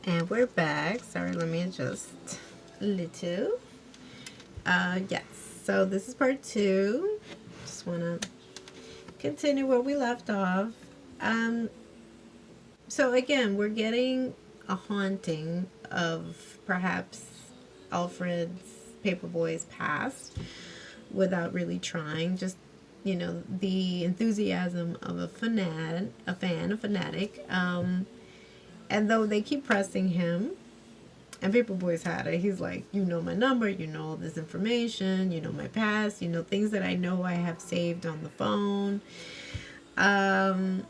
And we're back. Sorry, let me adjust a little. Yes, so this is part 2. Just want to continue where we left off. So again, we're getting a haunting of perhaps Alfred's Paperboy's past without really trying. Just, the enthusiasm of a fanatic. And though they keep pressing him, and Paperboy's had it, he's like, you know my number, you know all this information, you know my past, you know things that I know I have saved on the phone. And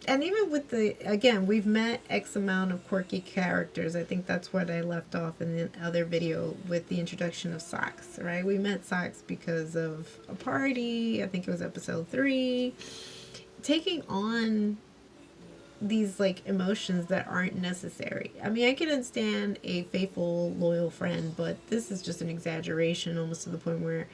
even with again, we've met X amount of quirky characters. I think that's what I left off in the other video with the introduction of Socks, right? We met Socks because of a party. I think it was episode 3. Taking on these like emotions that aren't necessary. I mean, I can understand a faithful, loyal friend, but this is just an exaggeration, almost to the point where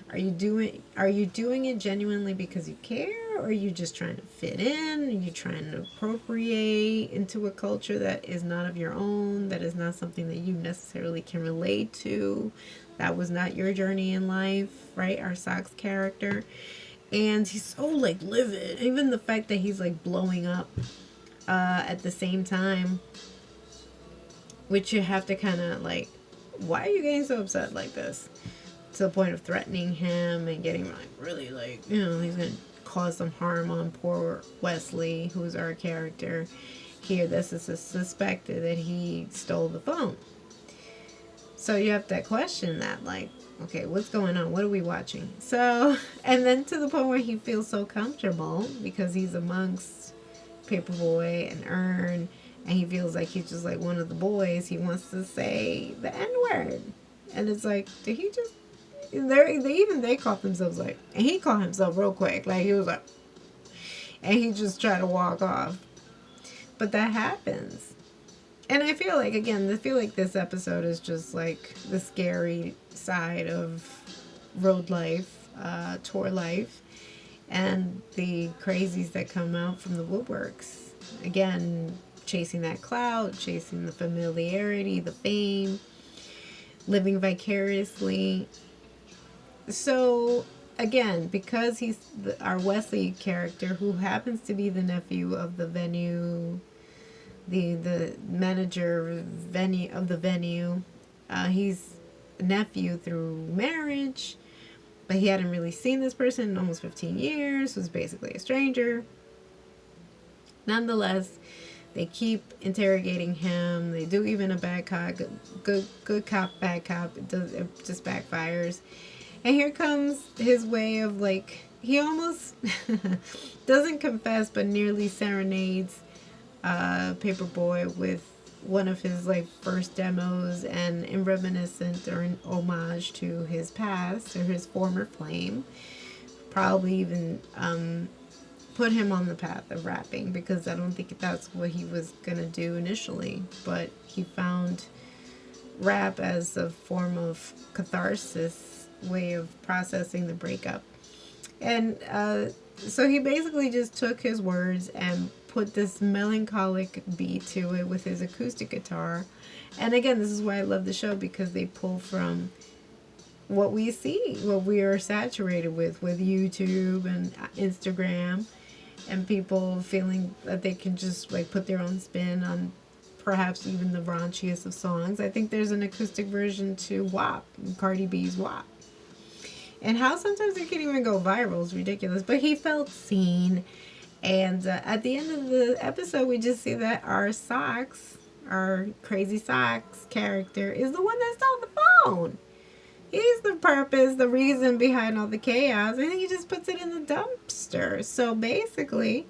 are you doing it genuinely because you care, or are you just trying to fit in? Are you trying to appropriate into a culture that is not of your own, that is not something that you necessarily can relate to? That was not your journey in life, right? Our Socks character. And he's so like livid. Even the fact that he's like blowing up at the same time, which you have to kind of like, why are you getting so upset like this? To the point of threatening him and getting like really like, he's gonna cause some harm on poor Wesley, who's our character here. This is suspected that he stole the phone. So you have to question that, like, okay, what's going on? What are we watching? So, and then to the point where he feels so comfortable because he's amongst Paperboy and Earn, and he feels like he's just like one of the boys. He wants to say the N-word, and it's like, did he just? They caught themselves like, and he caught himself real quick, like he was like, and he just tried to walk off. But that happens, and I feel like this episode is just like the scary side of road life, tour life, and the crazies that come out from the woodworks. Again, chasing that clout, chasing the familiarity, the fame, living vicariously. So, again, because he's our Wesley character, who happens to be the nephew of the venue, the manager of the venue, he's nephew through marriage, but he hadn't really seen this person in almost 15 years, was basically a stranger. Nonetheless, they keep interrogating him. They do even a bad cop, good cop, bad cop. It just backfires. And here comes his way of like, he almost doesn't confess, but nearly serenades Paperboy with one of his like first demos, and in reminiscent or in homage to his past or his former flame. Probably even put him on the path of rapping, because I don't think that's what he was gonna do initially, but he found rap as a form of catharsis, way of processing the breakup. And so he basically just took his words and put this melancholic beat to it with his acoustic guitar. And again, this is why I love the show, because they pull from what we see, what we are saturated with YouTube and Instagram, and people feeling that they can just like put their own spin on perhaps even the raunchiest of songs. I think there's an acoustic version to WAP, Cardi B's WAP. And how sometimes it can even go viral is ridiculous. But he felt seen. And at the end of the episode, we just see that our Socks, our crazy Socks character, is the one that stole the phone. He's the purpose, the reason behind all the chaos. And he just puts it in the dumpster. So basically,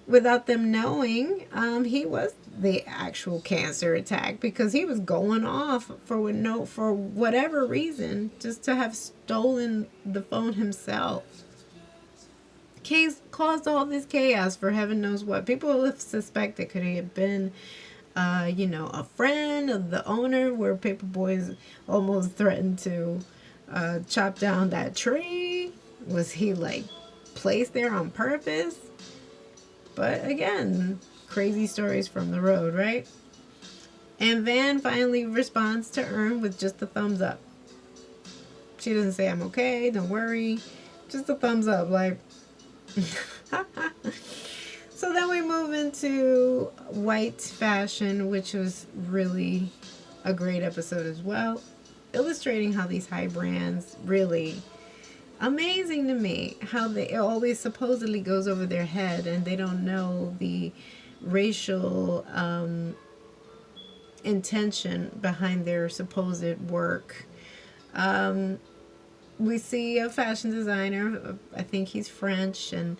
without them knowing, he was the actual cancer attack, because he was going off for whatever reason, just to have stolen the phone himself. Caused all this chaos for heaven knows what. People have suspected, could he have been a friend of the owner, where Paperboy almost threatened to chop down that tree? Was he like placed there on purpose? But again, crazy stories from the road, right? And Van finally responds to Earn with just a thumbs up. She doesn't say, I'm okay, don't worry. Just a thumbs up, like. So then we move into white fashion, which was really a great episode as well, illustrating how these high brands really amazing to me, how they it always supposedly goes over their head and they don't know the racial intention behind their supposed work. We see a fashion designer, I think he's French, and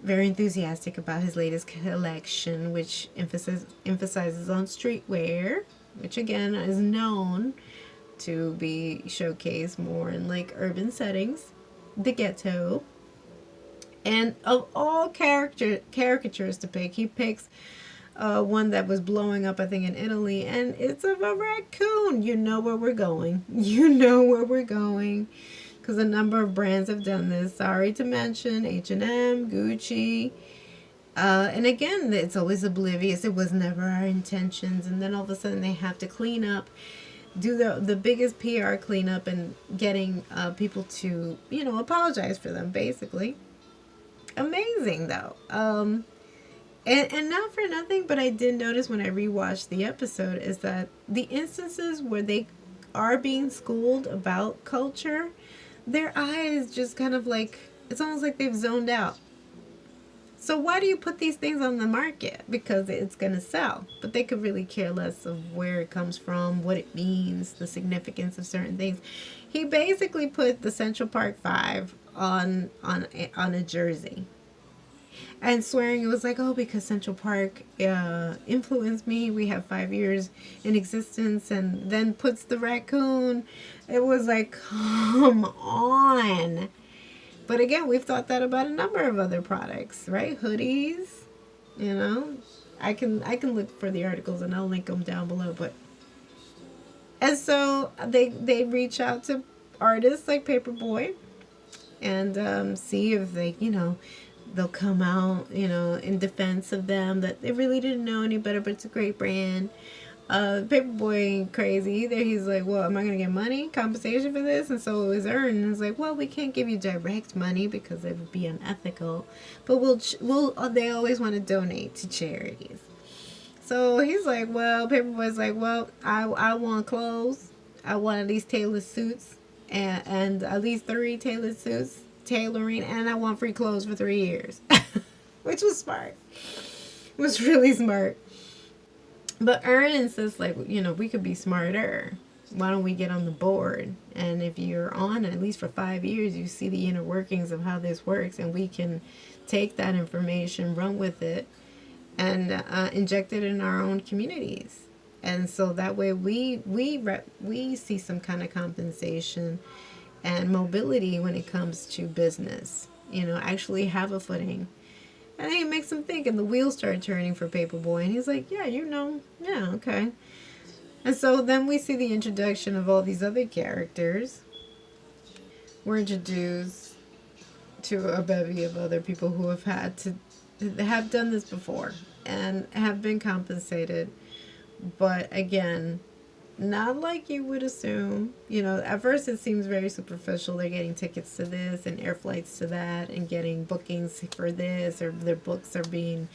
very enthusiastic about his latest collection, which emphasizes on streetwear, which again is known to be showcased more in like urban settings, the ghetto. And of all caricatures to pick, he picks one that was blowing up, I think, in Italy, and it's of a raccoon. You know where we're going. You know where we're going. Because a number of brands have done this. Sorry to mention H&M, Gucci. And again, it's always oblivious. It was never our intentions. And then all of a sudden they have to clean up, do the biggest PR cleanup and getting people to, apologize for them, basically. Amazing, though. And not for nothing, but I did notice when I rewatched the episode is that the instances where they are being schooled about culture, their eyes just kind of like, it's almost like they've zoned out. So why do you put these things on the market? Because it's going to sell. But they could really care less of where it comes from, what it means, the significance of certain things. He basically put the Central Park 5 on a jersey. And swearing it was like, oh, because Central Park influenced me. We have 5 years in existence. And then puts the raccoon. It was like, come on. But again, we've thought that about a number of other products, right? Hoodies, I can look for the articles and I'll link them down below. And so they reach out to artists like Paperboy and see if they, they'll come out, in defense of them, that they really didn't know any better, but it's a great brand. Paperboy ain't crazy either. He's like, well, am I going to get money, compensation for this? And so it was earned. And it's like, well, we can't give you direct money because it would be unethical. But they always want to donate to charities. So he's like, well, Paperboy's like, well, I want clothes. I want at least tailored suits and at least 3 tailored suits, tailoring, and I want free clothes for 3 years. Which was smart. It was really smart. But Earn insists, like, we could be smarter. Why don't we get on the board? And if you're on at least for 5 years, you see the inner workings of how this works, and we can take that information, run with it, and inject it in our own communities. And so that way we see some kind of compensation and mobility when it comes to business. Actually have a footing. And he makes him think, and the wheels start turning for Paperboy. And he's like, yeah, okay. And so then we see the introduction of all these other characters. We're introduced to a bevy of other people who have done this before and have been compensated. But again, not like you would assume. At first it seems very superficial. They're getting tickets to this and air flights to that and getting bookings for this, or their books are being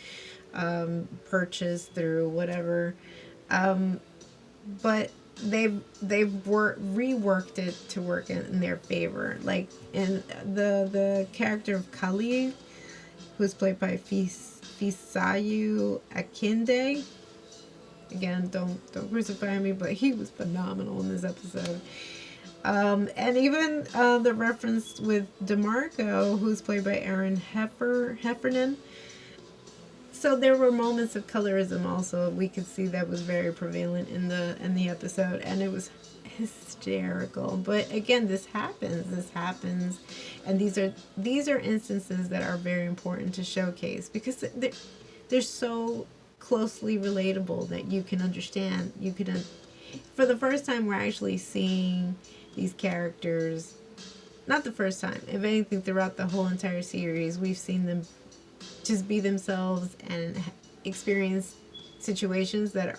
purchased through whatever. But they've reworked it to work in their favor. Like in the character of Kali, who's played by Fisayu Akinde. Again, don't crucify me, but he was phenomenal in this episode. And even the reference with DeMarco, who's played by Aaron Heffernan. So there were moments of colorism also. We could see that was very prevalent in the episode, and it was hysterical. But again, this happens, and these are instances that are very important to showcase because they're so closely relatable that you can understand. For the first time, we're actually seeing these characters. Not the first time. If anything, throughout the whole entire series, we've seen them just be themselves and experience situations that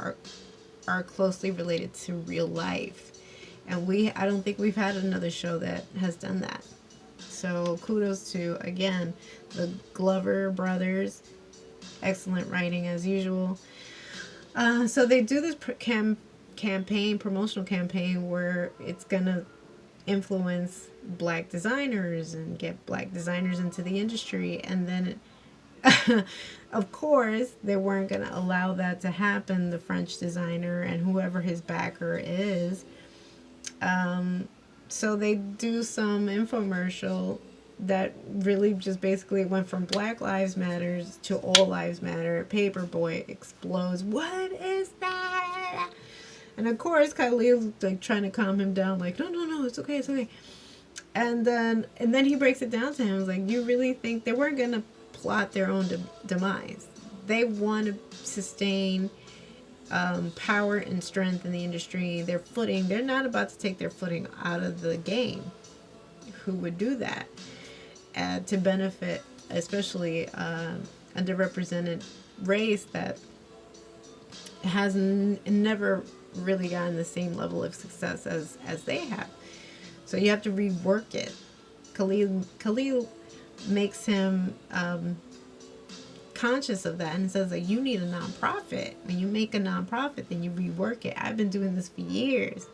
are closely related to real life. And I don't think we've had another show that has done that. So kudos to, again, the Glover brothers. Excellent writing as usual. So they do this promotional campaign, where it's gonna influence black designers and get black designers into the industry. And then of course they weren't going to allow that to happen. The French designer and whoever his backer is, so they do some infomercial that really just basically went from Black Lives Matters to All Lives Matter. Paperboy explodes. What is that? And of course Khalil's like trying to calm him down, like, no, it's okay, it's okay. And then he breaks it down to him. It's like, you really think they weren't gonna plot their own demise? They want to sustain power and strength in the industry, their footing. They're not about to take their footing out of the game. Who would do that? To benefit, especially underrepresented race that has never really gotten the same level of success as they have. So you have to rework it. Khalil makes him conscious of that and says, like, you need a nonprofit. When you make a nonprofit, then you rework it. I've been doing this for years.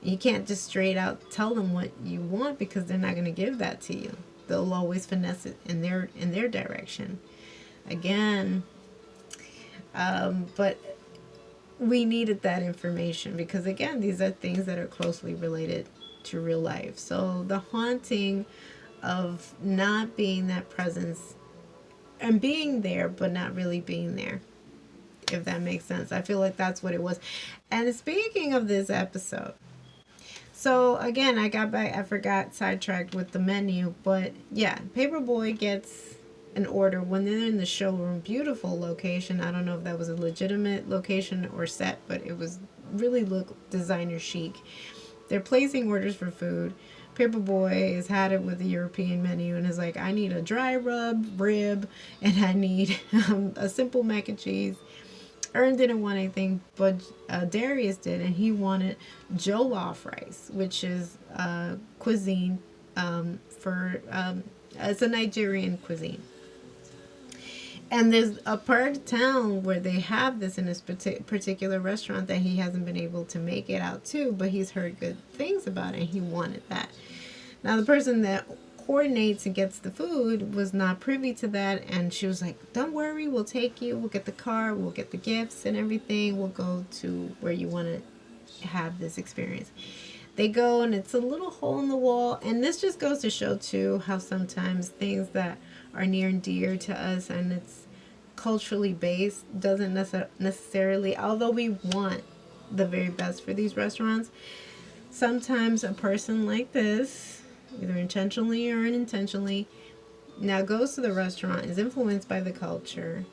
You can't just straight out tell them what you want, because they're not going to give that to you. They'll always finesse it in their direction. Again, but we needed that information, because again, these are things that are closely related to real life. So the haunting of not being that presence and being there but not really being there, if that makes sense. I feel like that's what it was. And speaking of this episode, so again, I forgot sidetracked with the menu, but yeah, Paperboy gets an order when they're in the showroom. Beautiful location. I don't know if that was a legitimate location or set, but it was really look designer chic. They're placing orders for food. Paperboy has had it with the European menu and is like, I need a dry rib, and I need a simple mac and cheese. Ern didn't want anything, but Darius did, and he wanted jollof rice, which is cuisine it's a Nigerian cuisine. And there's a part of town where they have this in this particular restaurant that he hasn't been able to make it out to, but he's heard good things about it, and he wanted that. Now, the person that coordinates and gets the food was not privy to that, and she was like, don't worry, we'll take you, we'll get the car, we'll get the gifts and everything, we'll go to where you want to have this experience. They go, and it's a little hole in the wall, and this just goes to show too how sometimes things that are near and dear to us and it's culturally based doesn't necessarily, although we want the very best for these restaurants, sometimes a person like this, either intentionally or unintentionally, now goes to the restaurant, is influenced by the culture,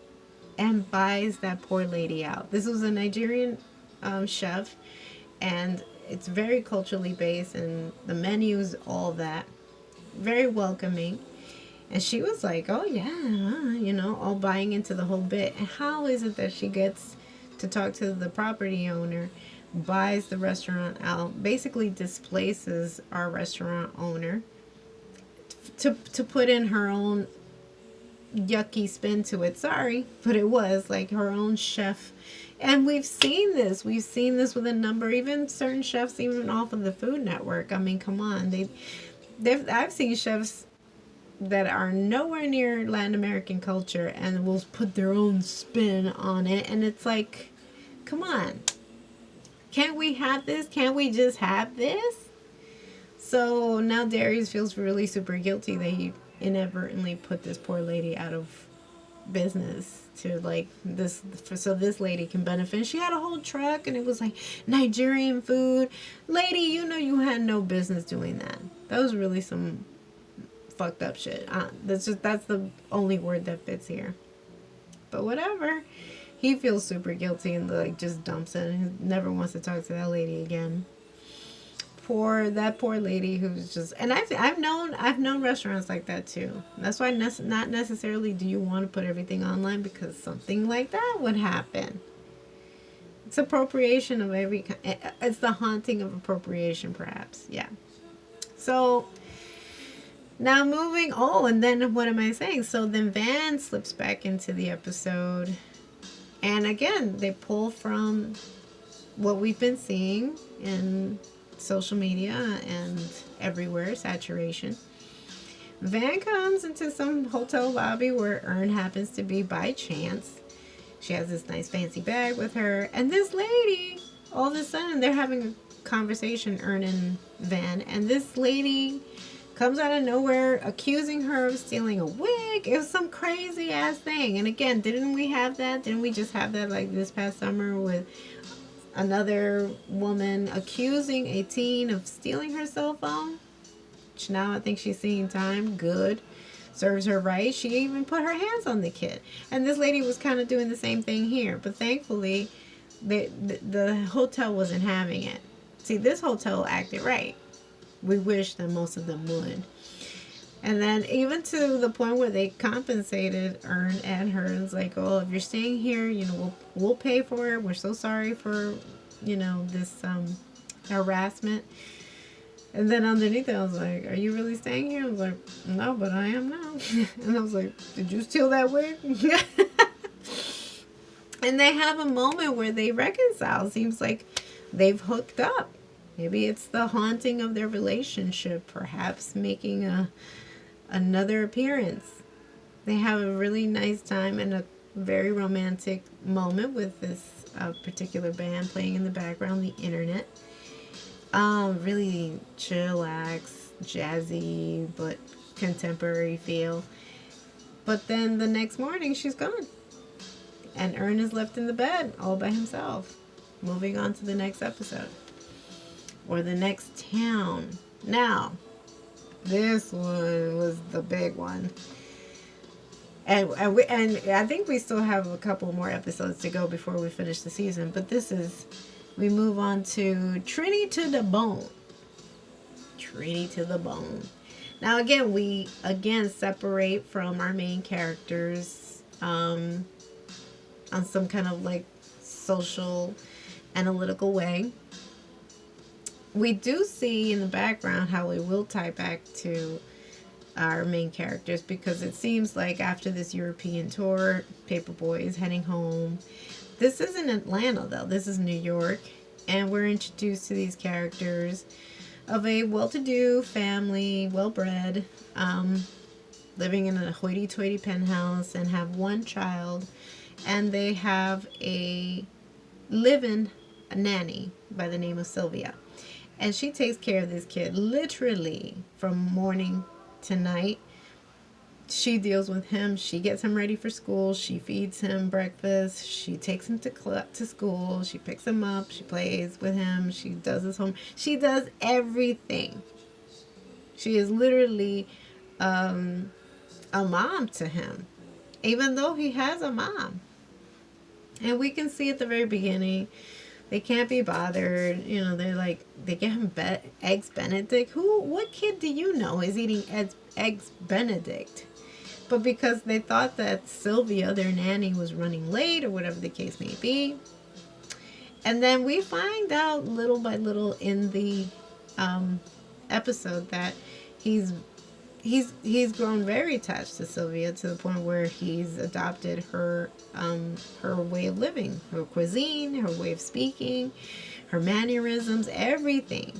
and buys that poor lady out. This was a Nigerian chef, and it's very culturally based, and the menus, all that, very welcoming. And she was like, oh yeah, all buying into the whole bit. And how is it that she gets to talk to the property owner, buys the restaurant out, basically displaces our restaurant owner to put in her own yucky spin to it? Sorry, but it was like her own chef. And we've seen this with a number, even certain chefs, even off of the Food Network. I mean, come on, I've seen chefs that are nowhere near Latin American culture and will put their own spin on it, and it's like, come on, can't we have this? Can't we just have this? So now Darius feels really super guilty that he inadvertently put this poor lady out of business to like this, so this lady can benefit. She had a whole truck and it was like Nigerian food. Lady, you had no business doing that. That was really some fucked up shit. That's the only word that fits here. But whatever. He feels super guilty and like just dumps it and never wants to talk to that lady again. poor lady who's just, and I've known restaurants like that too. That's why not necessarily do you want to put everything online, because something like that would happen. It's appropriation of every. It's the haunting of appropriation, perhaps. Yeah. So now moving. Oh, and then what am I saying? So then Van slips back into the episode, and again they pull from what we've been seeing in social media and everywhere, saturation. Van comes into some hotel lobby where Ern happens to be by chance. She has this nice fancy bag with her, and this lady, all of a sudden, they're having a conversation, Ern and Van, and this lady comes out of nowhere accusing her of stealing a wig. It was some crazy ass thing. And again, didn't we have that? Didn't we just have that like this past summer with another woman accusing a teen of stealing her cell phone? Which now I think she's seeing time. Good. Serves her right. She even put her hands on the kid. And this lady was kind of doing the same thing here. But thankfully, the hotel wasn't having it. See, this hotel acted right. We wish that most of them would. And then even to the point where they compensated Ern and her. It's like, oh, if you're staying here, we'll pay for it. We're so sorry for, this harassment. And then underneath it, I was like, are you really staying here? I was like, no, but I am now. And I was like, did you steal that wig? And they have a moment where they reconcile. Seems like they've hooked up. Maybe it's the haunting of their relationship, perhaps making another appearance. They have a really nice time and a very romantic moment with this particular band playing in the background, the internet. Really chillax, jazzy, but contemporary feel. But then the next morning, she's gone. And Ern is left in the bed all by himself. Moving on to the next episode. Or the next town. Now, this one was the big one. And I think we still have a couple more episodes to go before we finish the season. But we move on to Trinity to the bone. Trinity to the bone. Now again, we separate from our main characters on some kind of like social analytical way. We do see in the background how it will tie back to our main characters, because it seems like after this European tour, Paperboy is heading home. This isn't Atlanta though, this is New York, and we're introduced to these characters of a well-to-do family, well-bred, living in a hoity-toity penthouse, and have one child, and they have a live-in nanny by the name of Sylvia. And she takes care of this kid literally from morning to night. She deals with him. She gets him ready for school. She feeds him breakfast. She takes him to school. She picks him up. She plays with him. She does his home. She does everything. She is literally a mom to him, even though he has a mom. And we can see at the very beginning, they can't be bothered. They're like, they get him eggs Benedict. What kid do you know is eating eggs Benedict? But because they thought that Sylvia, their nanny, was running late or whatever the case may be. And then we find out little by little in the episode that he's grown very attached to Sylvia, to the point where he's adopted her way of living, her cuisine, her way of speaking, her mannerisms, everything.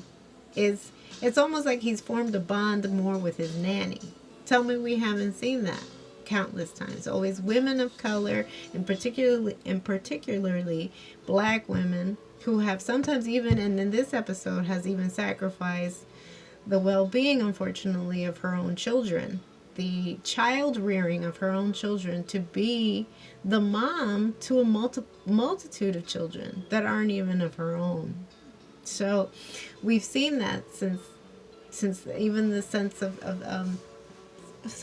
It's almost like he's formed a bond more with his nanny. Tell me we haven't seen that countless times. Always women of color, and particularly black women, who have sometimes even, and in this episode, has even sacrificed the well-being, unfortunately, of her own children, the child rearing of her own children, to be the mom to a multitude of children that aren't even of her own. So we've seen that since even the sense of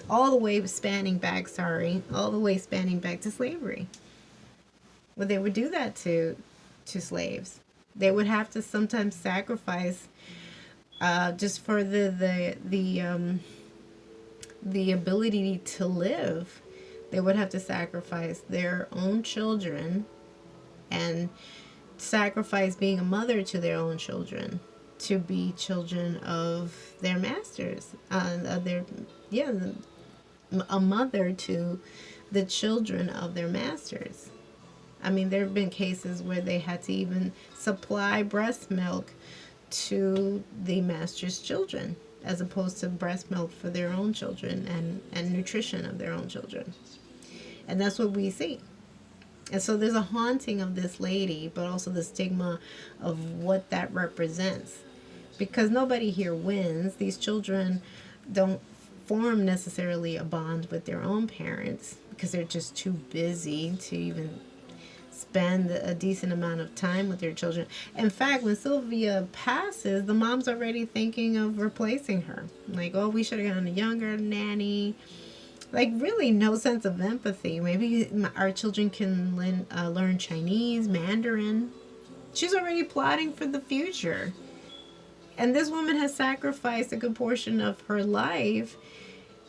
all the way spanning back to slavery. Well, they would do that to slaves. They would have to sometimes sacrifice just for the ability to live, they would have to sacrifice their own children and sacrifice being a mother to their own children to be children of their masters. Of their, yeah, a mother to the children of their masters. I mean, there have been cases where they had to even supply breast milk to the master's children as opposed to breast milk for their own children and nutrition of their own children. And that's what we see. And so there's a haunting of this lady, but also the stigma of what that represents. Because nobody here wins. These children don't form necessarily a bond with their own parents because they're just too busy to even spend a decent amount of time with their children. In fact, when Sylvia passes, the mom's already thinking of replacing her. Like, oh, we should have gotten a younger nanny. Like, really no sense of empathy. Maybe our children can learn Chinese, Mandarin. She's already plotting for the future. And this woman has sacrificed a good portion of her life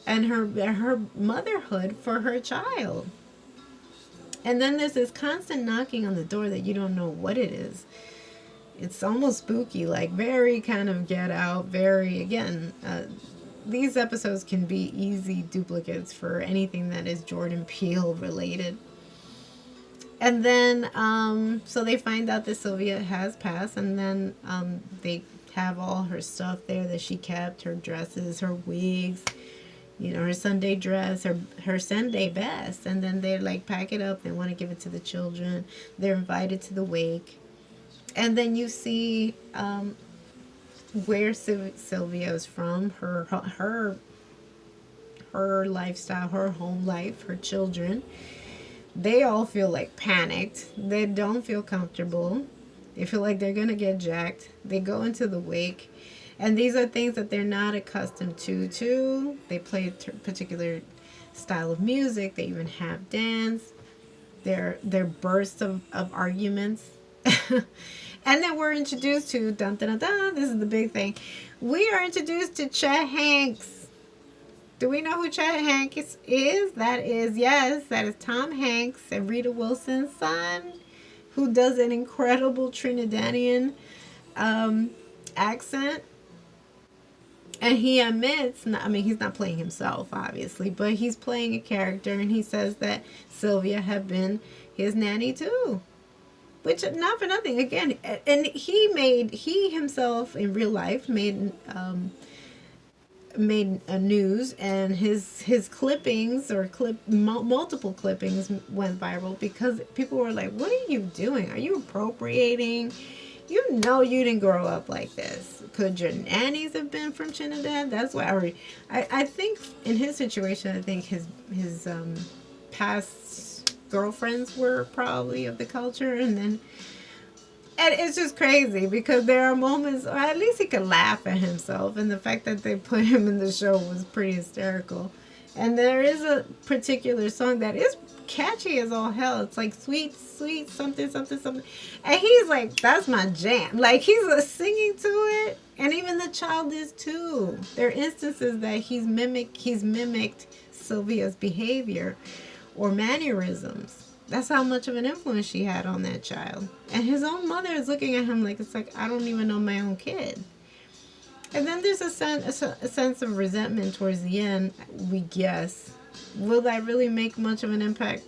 and her motherhood for her child. And then there's this constant knocking on the door that you don't know what it is. It's almost spooky, like very kind of Get Out, very, again, these episodes can be easy duplicates for anything that is Jordan Peele related. And then, so they find out that Sylvia has passed, and then they have all her stuff there that she kept, her dresses, her wigs, you know, her Sunday dress, her Sunday best. And then they like pack it up. They want to give it to the children. They're invited to the wake. And then you see where Sylvia is from, her lifestyle, her home life, her children. They all feel like panicked. They don't feel comfortable. They feel like they're going to get jacked. They go into the wake. And these are things that they're not accustomed to. They play a particular style of music. They even have dance. They're bursts of arguments. And then we're introduced to, dun, dun, dun, dun, this is the big thing. We are introduced to Chet Hanks. Do we know who Chet Hanks is? That is Tom Hanks and Rita Wilson's son, who does an incredible Trinidadian accent. And he admits, I mean, he's not playing himself, obviously, but he's playing a character, and he says that Sylvia had been his nanny too. Which, not for nothing, again, and he himself in real life made a news, and his clippings or multiple clippings went viral because people were like, what are you doing? Are you appropriating? You know you didn't grow up like this. Could your nannies have been from Trinidad? That's why I think in his situation, I think his past girlfriends were probably of the culture, and it's just crazy because there are moments, or at least he could laugh at himself, and the fact that they put him in the show was pretty hysterical. And there is a particular song that is catchy as all hell. It's like sweet something, and he's like, that's my jam. Like, he's singing to it, and even the child is too. There are instances that he's mimicked Sylvia's behavior or mannerisms. That's how much of an influence she had on that child. And his own mother is looking at him like, it's like, I don't even know my own kid. And then there's a sense of resentment towards the end, we guess. Will that really make much of an impact?